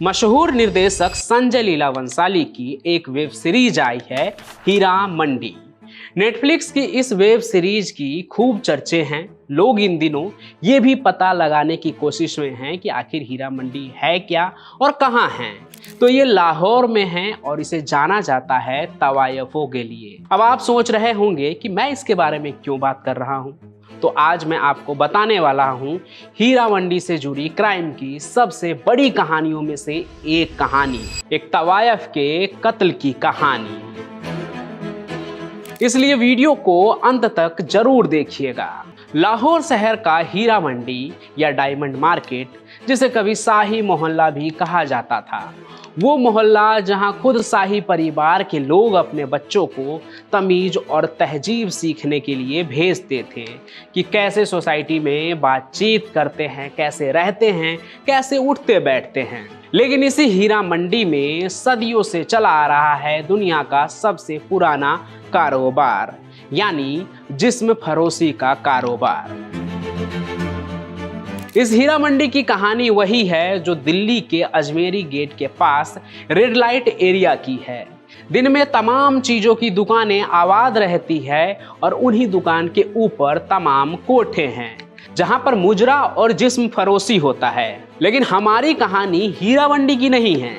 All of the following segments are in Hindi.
मशहूर निर्देशक संजय लीला भंसाली की एक वेब सीरीज आई है हीरा मंडी। नेटफ्लिक्स की इस वेब सीरीज की खूब चर्चे हैं। लोग इन दिनों ये भी पता लगाने की कोशिश में हैं कि आखिर हीरा मंडी है क्या और कहाँ है। तो ये लाहौर में है और इसे जाना जाता है तवायफों के लिए। अब आप सोच रहे होंगे कि मैं इसके बारे में क्यों बात कर रहा हूँ, तो आज मैं आपको बताने वाला हूँ हीरा मंडी से जुड़ी क्राइम की सबसे बड़ी कहानियों में से एक कहानी, एक तवायफ के कत्ल की कहानी। इसलिए वीडियो को अंत तक जरूर देखिएगा। लाहौर शहर का हीरा मंडी या डायमंड मार्केट, जिसे कभी शाही मोहल्ला भी कहा जाता था, वो मोहल्ला जहां खुद शाही परिवार के लोग अपने बच्चों को तमीज और तहजीब सीखने के लिए भेजते थे कि कैसे सोसाइटी में बातचीत करते हैं, कैसे रहते हैं, कैसे उठते बैठते हैं। लेकिन इसी हीरा मंडी में सदियों से चला आ रहा है दुनिया का सबसे पुराना कारोबार, यानी जिस्म फरोशी का कारोबार। इस हीरा मंडी की कहानी वही है जो दिल्ली के अजमेरी गेट के पास रेड लाइट एरिया की है। दिन में तमाम चीजों की दुकानें आबाद रहती है और उन्हीं दुकान के ऊपर तमाम कोठे हैं जहां पर मुजरा और जिस्म फरोशी होता है। लेकिन हमारी कहानी हीरा मंडी की नहीं है,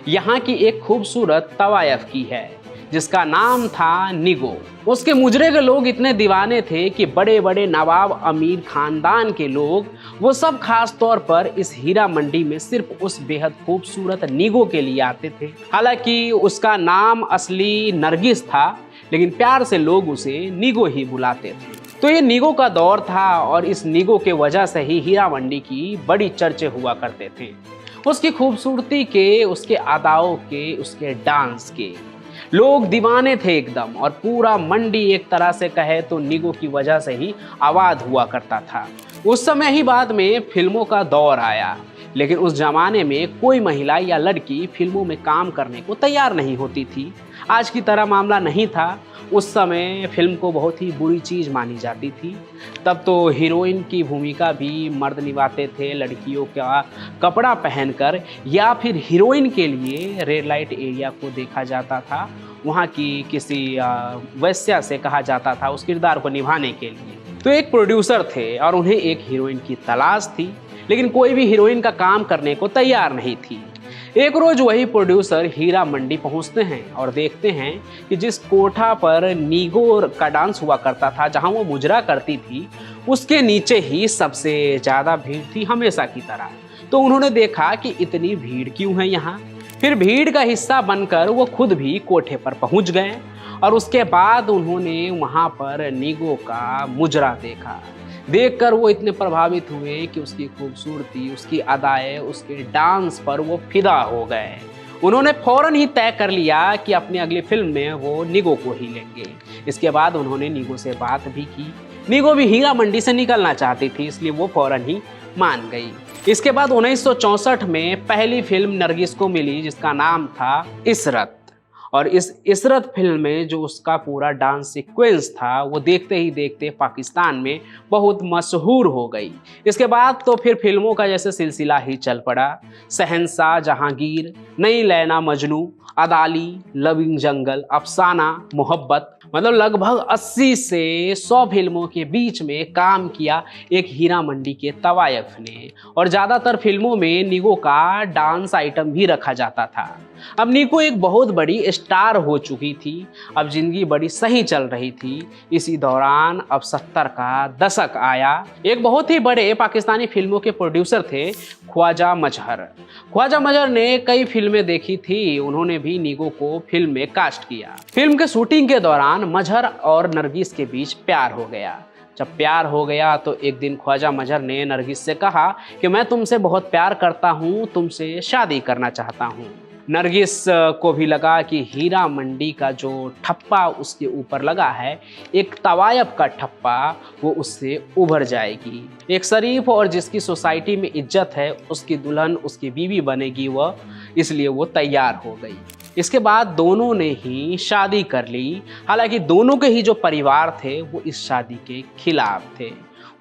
यहाँ की एक खूबसूरत तवायफ की है जिसका नाम था निगो। उसके मुजरे के लोग इतने दीवाने थे कि बड़े बड़े नवाब अमीर खानदान के लोग वो सब खास तौर पर इस हीरा मंडी में सिर्फ उस बेहद खूबसूरत निगो के लिए आते थे। हालांकि उसका नाम असली नरगिस था, लेकिन प्यार से लोग उसे निगो ही बुलाते थे। तो ये निगो का दौर था और इस निगो के वजह से ही हीरा मंडी की बड़ी चर्चे हुआ करते थे। उसकी खूबसूरती के, उसके अदाओं के, उसके डांस के लोग दीवाने थे एकदम। और पूरा मंडी एक तरह से कहे तो निगो की वजह से ही आबाद हुआ करता था। उस समय ही बाद में फिल्मों का दौर आया, लेकिन उस जमाने में कोई महिला या लड़की फिल्मों में काम करने को तैयार नहीं होती थी। आज की तरह मामला नहीं था। उस समय फिल्म को बहुत ही बुरी चीज़ मानी जाती थी। तब तो हीरोइन की भूमिका भी मर्द निभाते थे, लड़कियों का कपड़ा पहनकर, या फिर हीरोइन के लिए रेड लाइट एरिया को देखा जाता था। वहाँ की किसी वैश्या से कहा जाता था उस किरदार को निभाने के लिए। तो एक प्रोड्यूसर थे और उन्हें एक हीरोइन की तलाश थी, लेकिन कोई भी हीरोइन का काम करने को तैयार नहीं थी। एक रोज वही प्रोड्यूसर हीरा मंडी पहुंचते हैं और देखते हैं कि जिस कोठा पर निगो का डांस हुआ करता था, जहां वो मुजरा करती थी, उसके नीचे ही सबसे ज़्यादा भीड़ थी हमेशा की तरह। तो उन्होंने देखा कि इतनी भीड़ क्यों है यहाँ। फिर भीड़ का हिस्सा बनकर वो खुद भी कोठे पर पहुँच गए और उसके बाद उन्होंने वहाँ पर निगो का मुजरा देखा। देखकर वो इतने प्रभावित हुए कि उसकी खूबसूरती, उसकी अदाएं, उसके डांस पर वो फिदा हो गए। उन्होंने फौरन ही तय कर लिया कि अपनी अगली फिल्म में वो निगो को ही लेंगे। इसके बाद उन्होंने निगो से बात भी की। निगो भी हीरा मंडी से निकलना चाहती थी, इसलिए वो फौरन ही मान गई। इसके बाद 1964 में पहली फिल्म नरगिस को मिली जिसका नाम था इसरत। और इस इसरत फिल्म में जो उसका पूरा डांस सीक्वेंस था वो देखते ही देखते पाकिस्तान में बहुत मशहूर हो गई। इसके बाद तो फिर फिल्मों का जैसे सिलसिला ही चल पड़ा। शहंशाह जहांगीर, नई लैला मजनू, अदाली, लविंग जंगल, अफसाना, मोहब्बत, मतलब लगभग 80 से 100 फिल्मों के बीच में काम किया एक हीरा मंडी के तवायफ ने। और ज़्यादातर फिल्मों में निगो का डांस आइटम भी रखा जाता था। अब निगो एक बहुत बड़ी स्टार हो चुकी थी। अब जिंदगी बड़ी सही चल रही थी। इसी दौरान अब 70 का दशक आया। एक बहुत ही बड़े पाकिस्तानी फिल्मों के प्रोड्यूसर थे ख्वाजा मजहर। ख्वाजा मजहर ने कई फिल्में देखी थी। उन्होंने भी निगो को फिल्म में कास्ट किया। फिल्म के शूटिंग के दौरान मजहर और नरगिस के बीच प्यार हो गया। जब प्यार हो गया तो एक दिन ख्वाजा मजहर ने नरगिस से कहा कि मैं तुमसे बहुत प्यार करता हूँ, तुमसे शादी करना चाहता हूँ। नरगिस को भी लगा कि हीरा मंडी का जो ठप्पा उसके ऊपर लगा है, एक तवायफ का ठप्पा, वो उससे उभर जाएगी। एक शरीफ और जिसकी सोसाइटी में इज्जत है, उसकी दुल्हन, उसकी बीवी बनेगी वह, इसलिए वो तैयार हो गई। इसके बाद दोनों ने ही शादी कर ली। हालांकि दोनों के ही जो परिवार थे वो इस शादी के खिलाफ थे।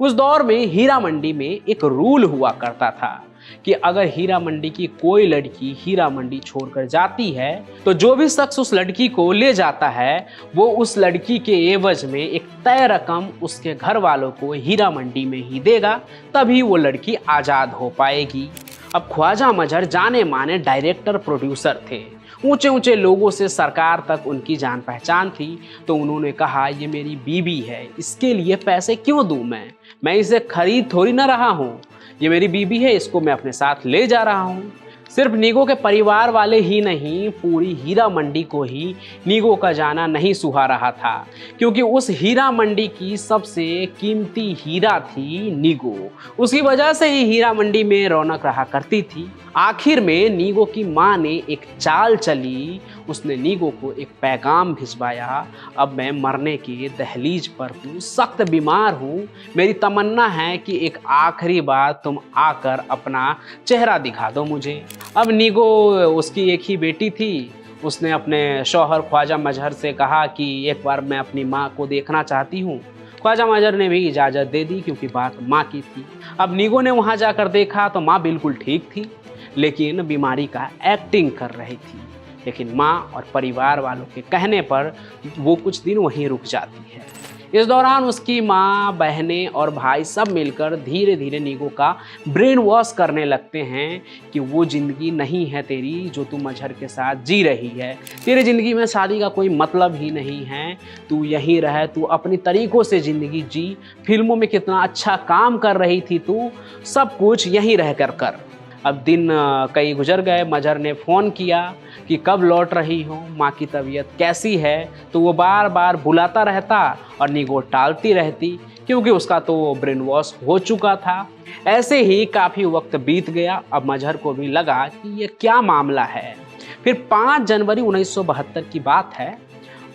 उस दौर में हीरा मंडी में एक रूल हुआ करता था कि अगर हीरा मंडी की कोई लड़की हीरा मंडी छोड़कर जाती है तो जो भी शख्स उस लड़की को ले जाता है वो उस लड़की के एवज में एक तय रकम उसके घर वालों को हीरा मंडी में ही देगा, तभी वो लड़की आज़ाद हो पाएगी। अब ख्वाजा मजहर जाने माने डायरेक्टर प्रोड्यूसर थे, ऊंचे ऊंचे लोगों से सरकार तक उनकी जान पहचान थी। तो उन्होंने कहा ये मेरी बीवी है, इसके लिए पैसे क्यों दूं मैं इसे खरीद थोड़ी ना रहा हूँ, ये मेरी बीवी है, इसको मैं अपने साथ ले जा रहा हूँ। सिर्फ नीगो के परिवार वाले ही नहीं, पूरी हीरा मंडी को ही नीगो का जाना नहीं सुहा रहा था, क्योंकि उस हीरा मंडी की सबसे कीमती हीरा थी नीगो। उसकी वजह से ही हीरा मंडी में रौनक रहा करती थी। आखिर में नीगो की मां ने एक चाल चली, उसने नीगो को एक पैगाम भिजवाया, अब मैं मरने के दहलीज पर हूँ, सख्त बीमार हूँ, मेरी तमन्ना है कि एक आखिरी बार तुम आकर अपना चेहरा दिखा दो मुझे। अब नीगो, उसकी एक ही बेटी थी, उसने अपने शौहर ख्वाजा मजहर से कहा कि एक बार मैं अपनी माँ को देखना चाहती हूँ। ख्वाजा मजहर ने भी इजाज़त दे दी, क्योंकि बात माँ की थी। अब नीगो ने वहाँ जाकर देखा तो माँ बिल्कुल ठीक थी, लेकिन बीमारी का एक्टिंग कर रही थी। लेकिन माँ और परिवार वालों के कहने पर वो कुछ दिन वहीं रुक जाती है। इस दौरान उसकी माँ, बहनें और भाई सब मिलकर धीरे धीरे नीगो का ब्रेन वॉश करने लगते हैं कि वो ज़िंदगी नहीं है तेरी जो तू मजहर के साथ जी रही है, तेरी ज़िंदगी में शादी का कोई मतलब ही नहीं है, तू यहीं रह, तू अपनी तरीक़ों से ज़िंदगी जी, फिल्मों में कितना अच्छा काम कर रही थी तू, सब कुछ यहीं रह कर। अब दिन कई गुजर गए। मजहर ने फ़ोन किया कि कब लौट रही हो, माँ की तबीयत कैसी है, तो वो बार बार बुलाता रहता और नीगो टालती रहती, क्योंकि उसका तो ब्रेन वॉश हो चुका था। ऐसे ही काफ़ी वक्त बीत गया। अब मजहर को भी लगा कि ये क्या मामला है। फिर 5 जनवरी 1972 की बात है।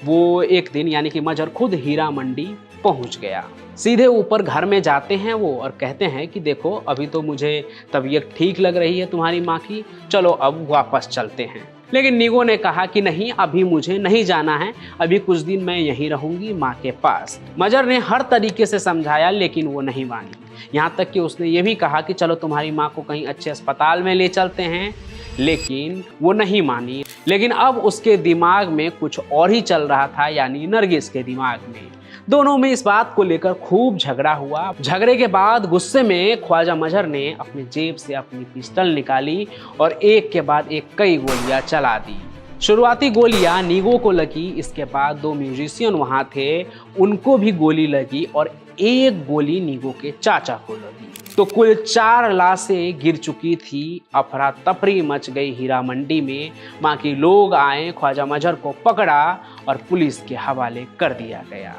वो एक दिन यानी कि मजहर खुद हीरा मंडी पहुंच गया। सीधे ऊपर घर में जाते हैं वो और कहते हैं कि देखो अभी तो मुझे तबीयत ठीक लग रही है तुम्हारी माँ की, चलो अब वापस चलते हैं। लेकिन नीगो ने कहा कि नहीं, अभी मुझे नहीं जाना है, अभी कुछ दिन मैं यहीं रहूंगी माँ के पास। मजहर ने हर तरीके से समझाया लेकिन वो नहीं मानी। यहाँ तक कि उसने ये भी कहा कि चलो तुम्हारी माँ को कहीं अच्छे अस्पताल में ले चलते हैं, लेकिन वो नहीं मानी। लेकिन अब उसके दिमाग में कुछ और ही चल रहा था, यानी नरगिस के दिमाग में। दोनों में इस बात को लेकर खूब झगड़ा हुआ। झगड़े के बाद गुस्से में ख्वाजा मजहर ने अपनी जेब से अपनी पिस्टल निकाली और एक के बाद एक कई गोलियां चला दी। शुरुआती गोलियां नीगो को लगी, इसके बाद 2 म्यूजिशियन वहां थे, उनको भी गोली लगी और एक गोली नीगो के चाचा को लगी। तो कुल 4 लाशें गिर चुकी थी। अफरा तफरी मच गई हीरा मंडी में। बाकी लोग आए, ख्वाजा मजहर को पकड़ा और पुलिस के हवाले कर दिया गया।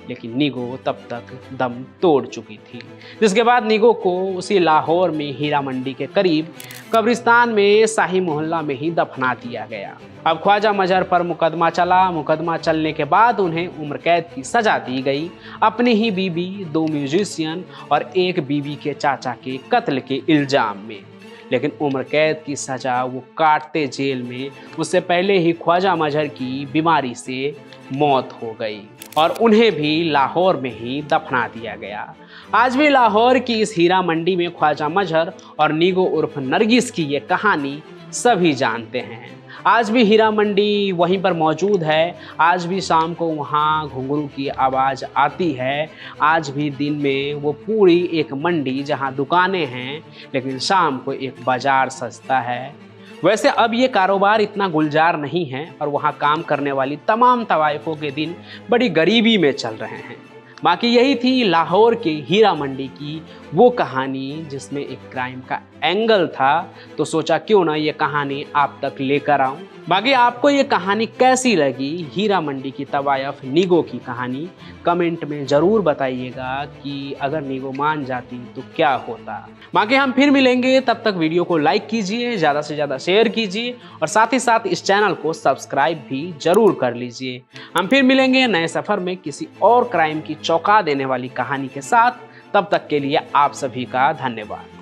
लेकिन नीगो तब तक दम तोड़ चुकी थी, जिसके बाद नीगो को उसी लाहौर में हीरा मंडी के करीब कब्रिस्तान में शाही मोहल्ला में ही दफना दिया गया। अब ख्वाजा मजहर पर मुकदमा चला। मुकदमा चलने के बाद उन्हें उम्र कैद की सजा दी गई, अपनी ही बीवी, 2 म्यूजिशियन और एक बीवी के चाचा के कत्ल के इल्जाम में। लेकिन उम्र कैद की सजा वो काटते जेल में, उससे पहले ही ख्वाजा मजहर की बीमारी से मौत हो गई और उन्हें भी लाहौर में ही दफना दिया गया। आज भी लाहौर की इस हीरा मंडी में ख्वाजा मजहर और नीगो उर्फ नरगिस की ये कहानी सभी जानते हैं। आज भी हीरा मंडी वहीं पर मौजूद है। आज भी शाम को वहाँ घुंघरू की आवाज़ आती है। आज भी दिन में वो पूरी एक मंडी जहाँ दुकानें हैं, लेकिन शाम को एक बाज़ार सजता है। वैसे अब ये कारोबार इतना गुलजार नहीं है और वहाँ काम करने वाली तमाम तवाइफों के दिन बड़ी गरीबी में चल रहे हैं। बाकी यही थी लाहौर के हीरा मंडी की वो कहानी जिसमें एक क्राइम का एंगल था। तो सोचा क्यों ना ये कहानी आप तक लेकर आऊं। बाकी आपको ये कहानी कैसी लगी, हीरा मंडी की तवायफ नीगो की कहानी, कमेंट में ज़रूर बताइएगा कि अगर नीगो मान जाती तो क्या होता। बाकी हम फिर मिलेंगे, तब तक वीडियो को लाइक कीजिए, ज़्यादा से ज़्यादा शेयर कीजिए और साथ ही साथ इस चैनल को सब्सक्राइब भी ज़रूर कर लीजिए। हम फिर मिलेंगे नए सफ़र में किसी और क्राइम की चौंका देने वाली कहानी के साथ। तब तक के लिए आप सभी का धन्यवाद।